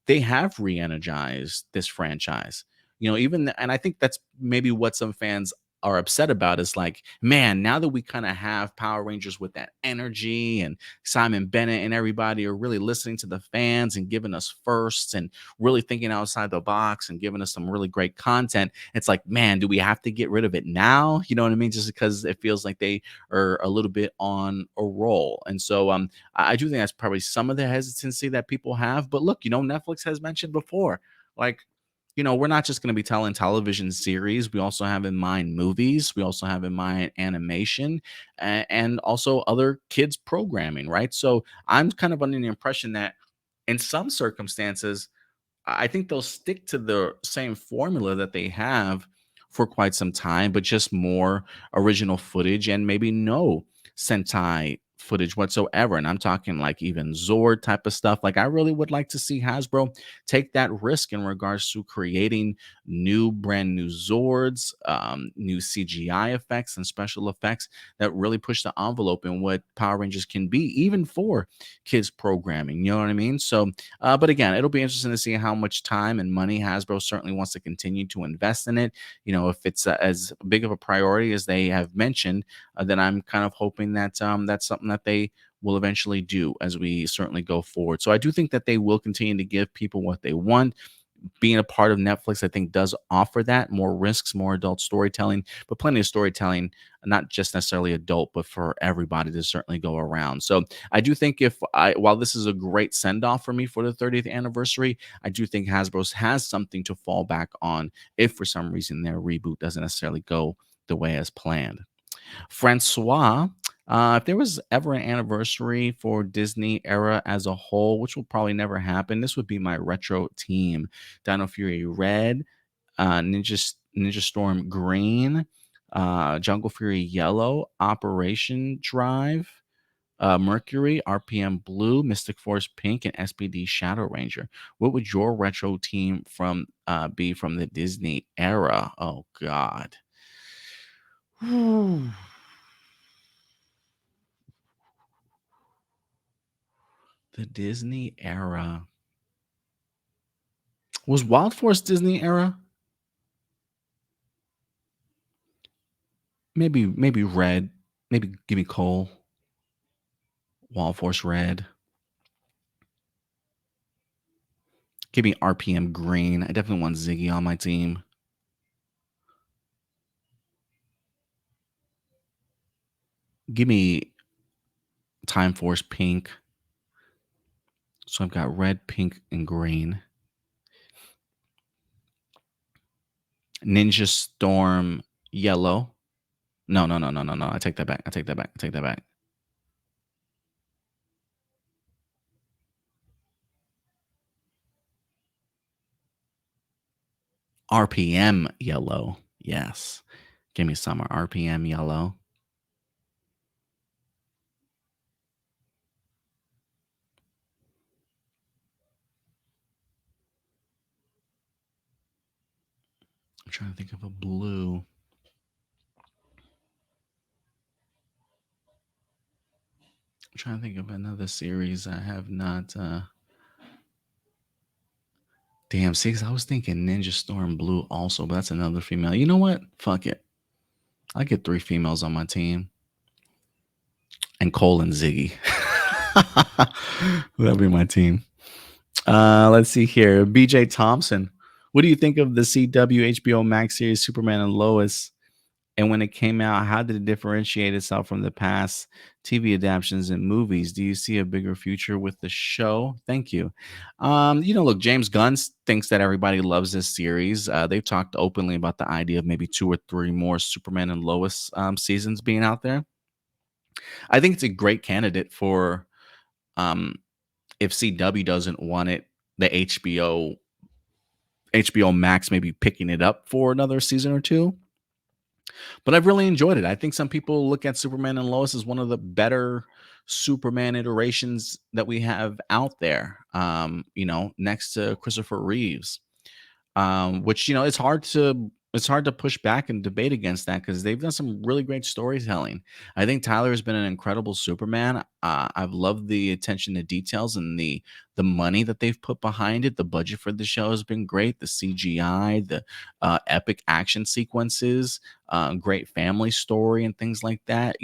they have re-energized this franchise. And I think that's maybe what some fans are upset about, is like, man, now that we kind of have Power Rangers with that energy, and Simon Bennett and everybody are really listening to the fans and giving us firsts and really thinking outside the box and giving us some really great content. It's like, man, do we have to get rid of it now? You know what I mean? Just because it feels like they are a little bit on a roll. And so I do think that's probably some of the hesitancy that people have. But look, Netflix has mentioned before, like, we're not just going to be telling television series. We also have in mind movies. We also have in mind animation, and also other kids programming, right? So I'm kind of under the impression that in some circumstances, I think they'll stick to the same formula that they have for quite some time, but just more original footage and maybe no Sentai footage whatsoever. And I'm talking like even Zord type of stuff. Like, I really would like to see Hasbro take that risk in regards to creating brand new Zords, new CGI effects and special effects that really push the envelope in what Power Rangers can be, even for kids programming. You know what I mean? So but again, it'll be interesting to see how much time and money Hasbro certainly wants to continue to invest in it. If it's as big of a priority as they have mentioned, then I'm kind of hoping that that's something that they will eventually do as we certainly go forward. So I do think that they will continue to give people what they want. being a part of Netflix, I think, does offer that more risks, more adult storytelling, but plenty of storytelling, not just necessarily adult, but for everybody to certainly go around. So I do think while this is a great send off for me for the 30th anniversary, I do think Hasbro's has something to fall back on if for some reason their reboot doesn't necessarily go the way as planned. Francois, if there was ever an anniversary for Disney era as a whole, which will probably never happen, this would be my retro team: Dino Fury Red, Ninja Storm Green, Jungle Fury Yellow, Operation Drive, Mercury, RPM Blue, Mystic Force Pink, and SPD Shadow Ranger. What would your retro team from be from the Disney era? Oh God. The Disney era. Was Wild Force Disney era? Maybe red. Maybe give me Cole. Wild Force red. Give me RPM green. I definitely want Ziggy on my team. Give me Time Force pink. So I've got red, pink, and green. Ninja Storm yellow. No, no, no, no, no, no. I take that back. I take that back. I take that back. RPM yellow. Yes. Give me some RPM yellow. I'm trying to think of a blue. I'm trying to think of another series I have not. Damn, see, 'cause I was thinking Ninja Storm Blue also, but that's another female. You know what? Fuck it. I get 3 females on my team. And Cole and Ziggy. That'll be my team. Let's see here. BJ Thompson. What do you think of the CW HBO Max series Superman and Lois? And when it came out, how did it differentiate itself from the past TV adaptations and movies? Do you see a bigger future with the show? Thank you. Look, James Gunn thinks that everybody loves this series. They've talked openly about the idea of maybe 2 or 3 more Superman and Lois seasons being out there. I think it's a great candidate for um, if CW doesn't want it, the HBO Max maybe picking it up for another season or two. But I've really enjoyed it. I think some people look at Superman and Lois as one of the better Superman iterations that we have out there. Next to Christopher Reeves, which it's hard to push back and debate against that because they've done some really great storytelling. I think Tyler has been an incredible Superman. I've loved the attention to details and the money that they've put behind it. The budget for the show has been great. The CGI, the epic action sequences, great family story, and things like that.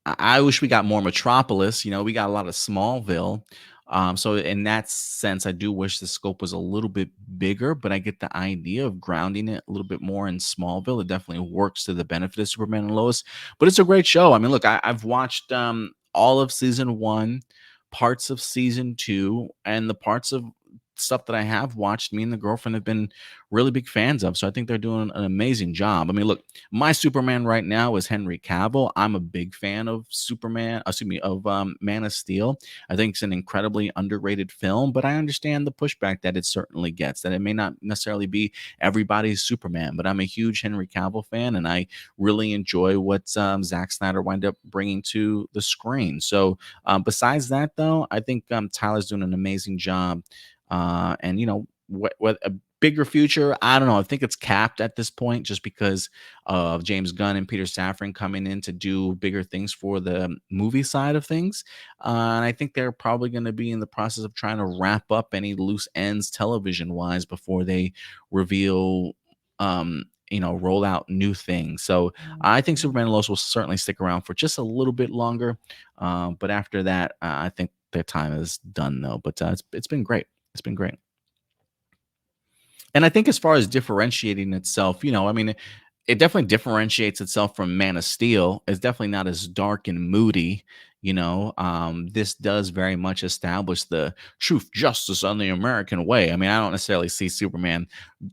I wish we got more Metropolis. We got a lot of Smallville. So in that sense, I do wish the scope was a little bit bigger, but I get the idea of grounding it a little bit more in Smallville. It definitely works to the benefit of Superman and Lois. But it's a great show. I mean, look, I've watched all of season one, parts of season two, and the parts of stuff that I have watched, me and the girlfriend have been really big fans of. So I think they're doing an amazing job. I mean, look, my Superman right now is Henry Cavill. I'm a big fan of Man of Steel. I think it's an incredibly underrated film, but I understand the pushback that it certainly gets, that it may not necessarily be everybody's Superman, but I'm a huge Henry Cavill fan, and I really enjoy what Zack Snyder wound up bringing to the screen. So besides that, though, I think Tyler's doing an amazing job. And what a bigger future, I don't know. I think it's capped at this point just because of James Gunn and Peter Safran coming in to do bigger things for the movie side of things. And I think they're probably going to be in the process of trying to wrap up any loose ends television wise before they reveal roll out new things. So I think Superman and Lois will certainly stick around for just a little bit longer. But after that, I think their time is done though. But it's been great. It's been great. And I think as far as differentiating itself, I mean, it definitely differentiates itself from Man of Steel. It's definitely not as dark and moody. This does very much establish the truth, justice on the American way. I mean, I don't necessarily see Superman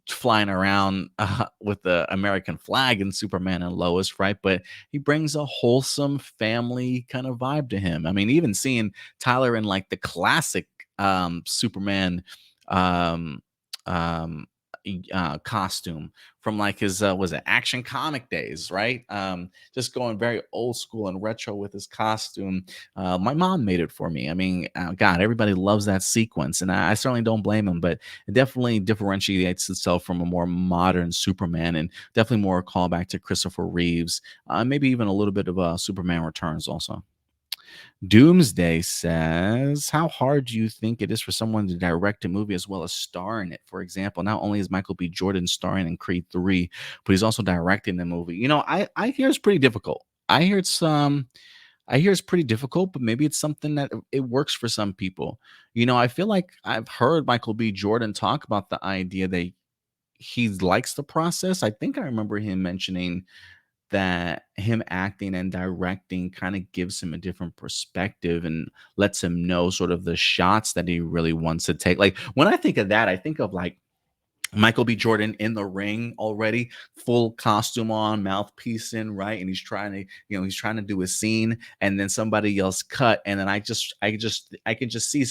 flying around with the American flag and Superman and Lois, right? But he brings a wholesome family kind of vibe to him. I mean, even seeing Tyler in like the classic Superman um, um, costume from like his was it Action Comic days, right? Just going very old school and retro with his costume. My mom made it for me. I mean, God, everybody loves that sequence, and I certainly don't blame him. But it definitely differentiates itself from a more modern Superman, and definitely more a callback to Christopher Reeves. Maybe even a little bit of Superman Returns also. Doomsday says, "How hard do you think it is for someone to direct a movie as well as star in it? For example, not only is Michael B. Jordan starring in Creed 3, but he's also directing the movie." I hear it's pretty difficult. I hear it's pretty difficult, but maybe it's something that it works for some people. I feel like I've heard Michael B. Jordan talk about the idea that he likes the process. I think I remember him mentioning that him acting and directing kind of gives him a different perspective and lets him know sort of the shots that he really wants to take. Like when I think of that, I think of like Michael B. Jordan in the ring already, full costume on, mouthpiece in, right? And he's trying to do a scene, and then somebody yells cut, and then I can just see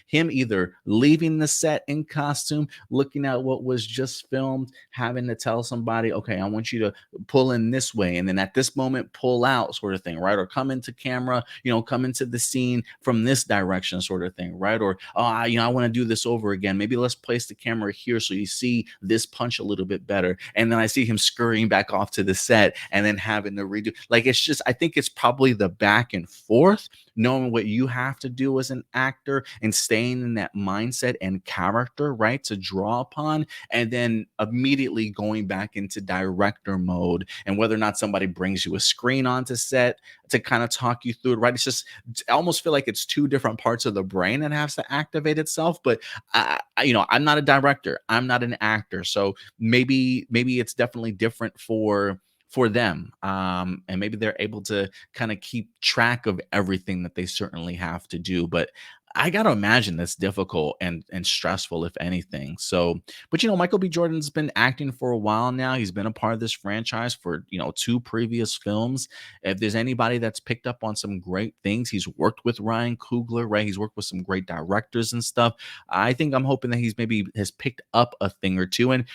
him either leaving the set in costume, looking at what was just filmed, having to tell somebody, okay, I want you to pull in this way, and then at this moment pull out, sort of thing, right? Or come into camera, come into the scene from this direction, sort of thing, right? Or I want to do this over again. Maybe let's place the camera here so you see this punch a little bit better. And then I see him scurrying back off to the set and then having to redo. Like it's just, I think it's probably the back and forth, knowing what you have to do as an actor and staying in that mindset and character, right? To draw upon, and then immediately going back into director mode. And whether or not somebody brings you a screen onto set to kind of talk you through it, right? It's just, I almost feel like it's two different parts of the brain that has to activate itself. But I'm not a director, I'm not an actor, so maybe it's definitely different for them, and maybe they're able to kind of keep track of everything that they certainly have to do. But I gotta imagine that's difficult and stressful, if anything. So, but Michael B. Jordan's been acting for a while now. He's been a part of this franchise for two previous films. If there's anybody that's picked up on some great things, he's worked with Ryan Coogler, right? He's worked with some great directors and stuff. I think I'm hoping that he's maybe has picked up a thing or two. And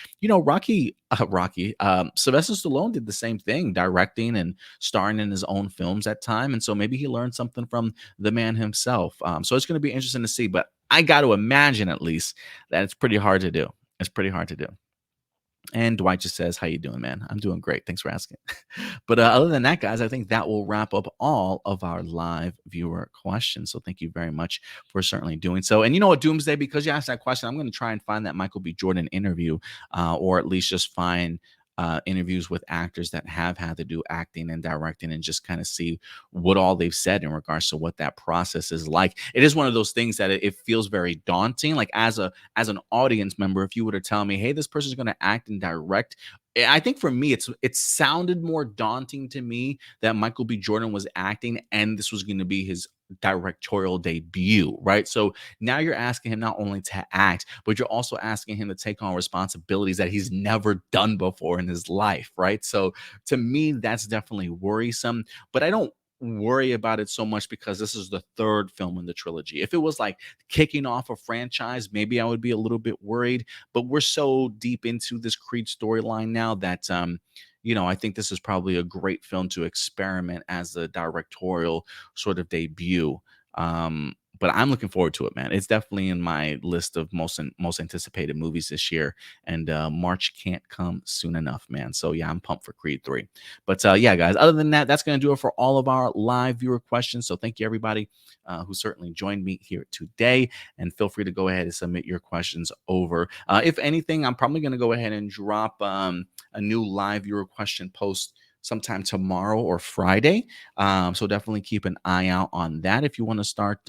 Sylvester Stallone did the same thing, directing and starring in his own films at time, and so maybe he learned something from the man himself. So it's going to be interesting to see. But I got to imagine at least that it's pretty hard to do. It's pretty hard to do. And Dwight just says, "How you doing, man? I'm doing great. Thanks for asking." But other than that, guys, I think that will wrap up all of our live viewer questions. So thank you very much for certainly doing so. And you know what, Doomsday, because you asked that question, I'm going to try and find that Michael B. Jordan interview, or at least just find interviews with actors that have had to do acting and directing, and just kind of see what all they've said in regards to what that process is like. It is one of those things that it feels very daunting. Like as an audience member, if you were to tell me, hey, this person's going to act and direct, I think for me, it sounded more daunting to me that Michael B. Jordan was acting and this was going to be his directorial debut, right? So now you're asking him not only to act, but you're also asking him to take on responsibilities that he's never done before in his life, right? So to me, that's definitely worrisome, but I don't worry about it so much because this is the third film in the trilogy. If it was like kicking off a franchise, maybe I would be a little bit worried, but we're so deep into this Creed storyline now that I think this is probably a great film to experiment as a directorial sort of debut. But I'm looking forward to it, man. It's definitely in my list of most anticipated movies this year, and March can't come soon enough, man. So yeah, I'm pumped for Creed 3. But yeah, guys, other than that, that's going to do it for all of our live viewer questions. So thank you, everybody who certainly joined me here today. And feel free to go ahead and submit your questions over. If anything, I'm probably going to go ahead and drop a new live viewer question post sometime tomorrow or Friday. So definitely keep an eye out on that if you want to start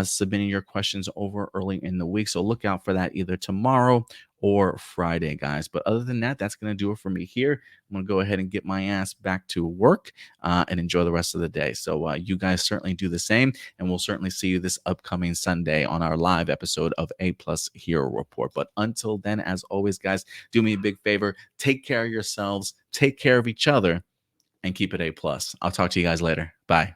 submitting your questions over early in the week. So look out for that either tomorrow or Friday, guys. But other than that, that's going to do it for me here. I'm going to go ahead and get my ass back to work and enjoy the rest of the day. So you guys certainly do the same, and we'll certainly see you this upcoming Sunday on our live episode of A Plus Hero Report. But until then, as always, guys, do me a big favor, take care of yourselves, take care of each other, and keep it A plus. I'll talk to you guys later. Bye.